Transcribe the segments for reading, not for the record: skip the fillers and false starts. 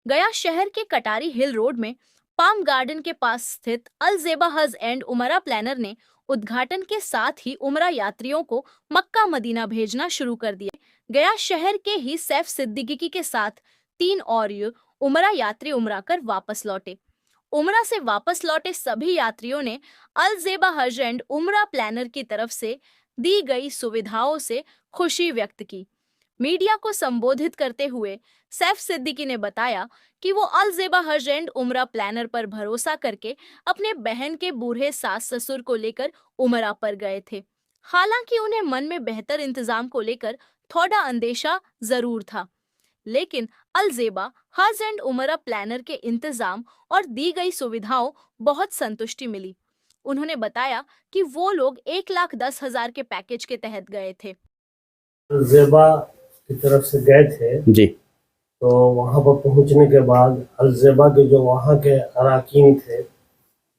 गया शहर के कटारी हिल रोड में पाम गार्डन के पास स्थित अल ज़ेबा हज एंड उमरा प्लानर ने उद्घाटन के साथ ही उमरा यात्रियों को मक्का मदीना भेजना शुरू कर दिया। गया शहर के ही सैफ सिद्दीकी के साथ 3 और उमरा यात्री उमरा कर वापस लौटे। उमरा से वापस लौटे सभी यात्रियों ने अल ज़ेबा हज एंड उमरा प्लानर की तरफ से दी गई सुविधाओं से खुशी व्यक्त की। मीडिया को संबोधित करते हुए सैफ सिद्दीकी ने बताया कि वो अल ज़ेबा हज एंड उमरा प्लानर पर भरोसा करके अपने बहन के बूढ़े सास ससुर को लेकर उमरा पर गए थे। हालांकि उन्हें मन में बेहतर इंतजाम को लेकर थोड़ा अंदेशा जरूर था, लेकिन अल ज़ेबा हज एंड उमरा प्लानर के इंतजाम और दी गई सुविधाओं बहुत संतुष्टि मिली। उन्होंने बताया कि वो लोग 1,10,000 के पैकेज के तहत गए थे। जेबा की तरफ से गए थे जी। तो वहां पर पहुंचने के बाद अलजेबा के जो वहां के अराकीन थे,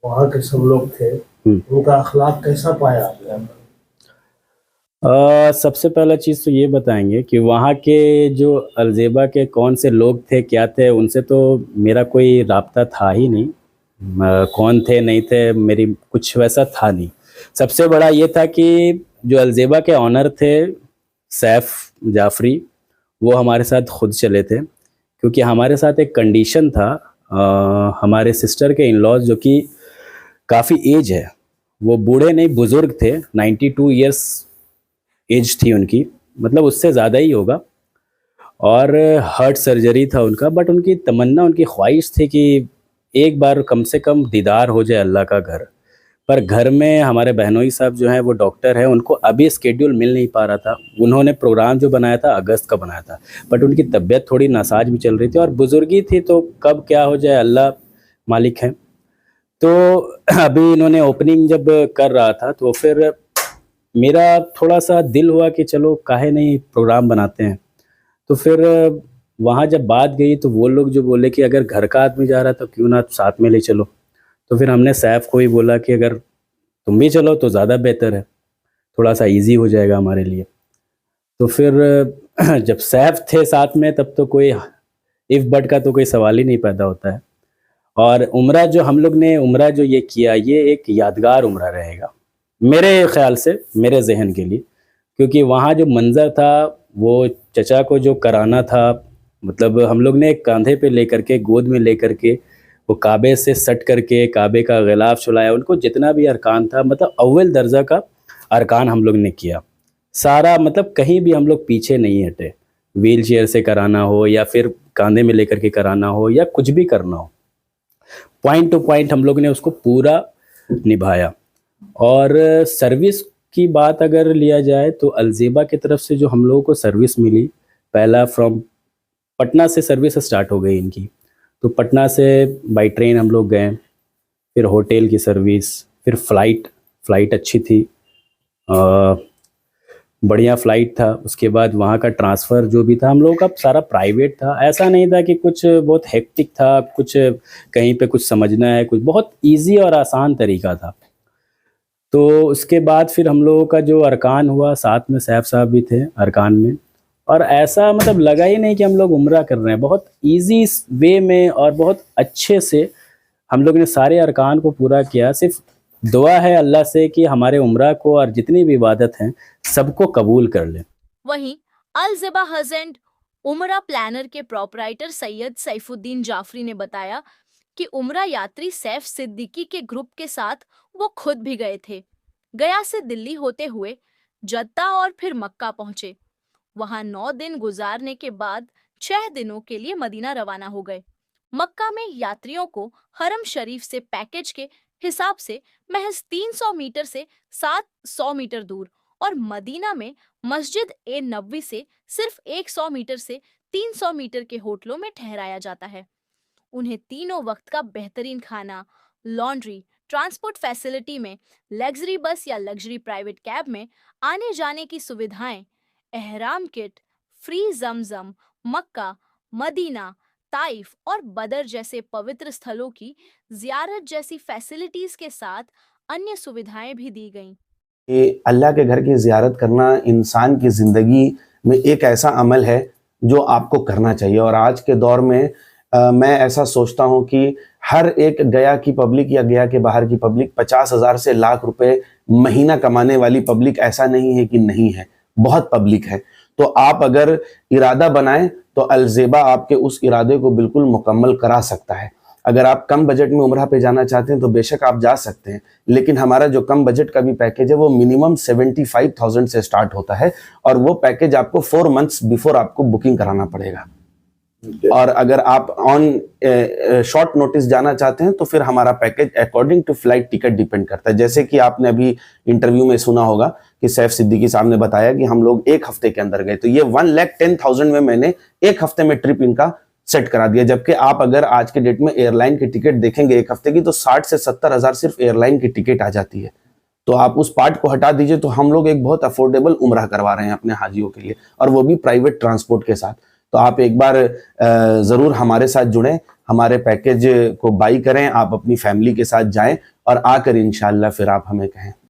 वहां के सब लोग थे, उनका अखलाक कैसा पाया आपने? सबसे पहला चीज़ तो ये बताएंगे कि वहाँ के जो अलजेबा के कौन से लोग थे, क्या थे, उनसे तो मेरा कोई राब्ता था ही नहीं। कौन थे नहीं थे, मेरी कुछ वैसा था नहीं। सबसे बड़ा ये था कि जो अलजेबा के ऑनर थे सैफ जाफरी, वो हमारे साथ खुद चले थे, क्योंकि हमारे साथ एक कंडीशन था। हमारे सिस्टर के इन लॉज जो कि काफ़ी एज है, वो बूढ़े नहीं बुज़ुर्ग थे, 92 ईयर्स एज थी उनकी, मतलब उससे ज़्यादा ही होगा, और हार्ट सर्जरी था उनका। बट उनकी तमन्ना, उनकी ख्वाहिश थी कि एक बार कम से कम दीदार हो जाए अल्लाह का घर। पर घर में हमारे बहनोई साहब जो हैं वो डॉक्टर हैं, उनको अभी स्केड्यूल मिल नहीं पा रहा था। उन्होंने प्रोग्राम जो बनाया था अगस्त का बनाया था, बट उनकी तबीयत थोड़ी नासाज भी चल रही थी और बुजुर्गी थी, तो कब क्या हो जाए अल्लाह मालिक है। तो अभी इन्होंने ओपनिंग जब कर रहा था तो फिर मेरा थोड़ा सा दिल हुआ कि चलो काहे नहीं प्रोग्राम बनाते हैं। तो फिर वहाँ जब बात गई तो वो लोग जो बोले कि अगर घर का आदमी जा रहा था क्यों ना साथ में ले चलो। तो फिर हमने सैफ को ही बोला कि अगर तुम भी चलो तो ज़्यादा बेहतर है, थोड़ा सा इजी हो जाएगा हमारे लिए। तो फिर जब सैफ थे साथ में तब तो कोई इफ़ बट का तो कोई सवाल ही नहीं पैदा होता है। और उम्रा जो हम लोग ने उम्रा जो ये किया, ये एक यादगार उम्रा रहेगा मेरे ख़्याल से, मेरे जहन के लिए, क्योंकि वहाँ जो मंज़र था वो चचा को जो कराना था, मतलब हम लोग ने कंधे पे लेकर के, गोद में लेकर के, वो काबे से सट करके काबे का गिलाफ चुलाया, उनको जितना भी अरकान था, मतलब अव्वल दर्जा का अरकान हम लोग ने किया सारा, मतलब कहीं भी हम लोग पीछे नहीं हटे। व्हील चेयर से कराना हो या फिर कंधे में लेकर के कराना हो या कुछ भी करना हो, पॉइंट टू पॉइंट हम लोग ने उसको पूरा निभाया। और सर्विस की बात अगर लिया जाए तो अलजेबा की तरफ से जो हम लोगों को सर्विस मिली, पहला फ्रॉम पटना से सर्विस स्टार्ट हो गई इनकी। तो पटना से बाई ट्रेन हम लोग गए, फिर होटल की सर्विस, फिर फ़्लाइट अच्छी थी, बढ़िया फ़्लाइट था। उसके बाद वहाँ का ट्रांसफ़र जो भी था हम लोगों का सारा प्राइवेट था, ऐसा नहीं था कि कुछ बहुत हेक्टिक था, कुछ कहीं पे कुछ समझना है, कुछ बहुत इजी और आसान तरीका था। तो उसके बाद फिर हम लोगों का जो अरकान हुआ, साथ में सैफ साहब भी थे अरकान में, और ऐसा मतलब लगा ही नहीं कि हम लोग उम्रा कर रहे हैं। बहुत इजी वे में और बहुत अच्छे से हम लोग ने सारे अरकान को पूरा किया। सिर्फ दुआ है अल्लाह से कि हमारे उम्रा को और जितनी भी इबादत हैं सबको कबूल कर ले। वहीं अल ज़ेबा हज एंड उमरा प्लानर के प्रोपराइटर सैयद सैफुद्दीन जाफरी ने बताया कि उमरा यात्री सैफ सिद्दीकी के ग्रुप के साथ वो खुद भी गए थे। गया से दिल्ली होते हुए जद्दा और फिर मक्का पहुंचे। वहां 9 दिन गुजारने के बाद 6 दिनों के लिए मदीना रवाना हो गए। मक्का में यात्रियों को हरम शरीफ से पैकेज के हिसाब से महज 300 मीटर से 700 मीटर दूर और मदीना में मस्जिद ए नबवी से सिर्फ 100 मीटर से 300 मीटर के होटलों में ठहराया जाता है। उन्हें तीनों वक्त का बेहतरीन खाना, लॉन्ड्री, ट्रांसपोर्ट फैसिलिटी में लग्जरी बस या लग्जरी प्राइवेट कैब में आने जाने की सुविधाएं, एहराम किट, फ्री जमजम, मक्का, मदीना, ताइफ और बदर जैसे पवित्र स्थलों की जियारत जैसी फैसिलिटीज के साथ अन्य सुविधाएं भी दी गईं। कि अल्लाह के घर की ज़ियारत करना इंसान की ज़िंदगी में एक ऐसा अमल है जो आपको करना चाहिए। और आज के दौर में मैं ऐसा सोचता हूं कि हर एक गया की पब्लिक या गया के बाहर की पब्लिक 50,000 से लाख रुपए महीना कमाने वाली पब्लिक ऐसा नहीं है कि नहीं है, बहुत पब्लिक है। तो आप अगर इरादा बनाएं तो अलजेबा आपके उस इरादे को बिल्कुल मुकम्मल करा सकता है। अगर आप कम बजट में उम्रा पे जाना चाहते हैं तो बेशक आप जा सकते हैं, लेकिन हमारा जो कम बजट का भी पैकेज है वो मिनिमम 75,000 से स्टार्ट होता है और वो पैकेज आपको 4 मंथ्स बिफोर आपको बुकिंग कराना पड़ेगा। और अगर आप ऑन शॉर्ट नोटिस जाना चाहते हैं तो फिर हमारा package according to flight ticket depend करता है। जैसे कि आपने अभी इंटरव्यू में सुना होगा कि सैफ सिद्दीकी साहब ने बताया कि हम लोग 1 हफ्ते के अंदर गए, तो ये 1,10,000 में मैंने 1 हफ्ते में ट्रिप इनका सेट करा दिया। जबकि आप अगर आज के डेट में एयरलाइन की टिकट देखेंगे 1 हफ्ते की तो 60 से 70,000 सिर्फ एयरलाइन की टिकट आ जाती है। तो आप उस पार्ट को हटा दीजिए तो हम लोग एक बहुत अफोर्डेबल उम्रा करवा रहे हैं अपने हाजियों के लिए, और वो भी प्राइवेट ट्रांसपोर्ट के साथ। तो आप एक बार जरूर हमारे साथ जुड़ें, हमारे पैकेज को बाई करें, आप अपनी फैमिली के साथ जाएं और आकर इंशाल्लाह फिर आप हमें कहें।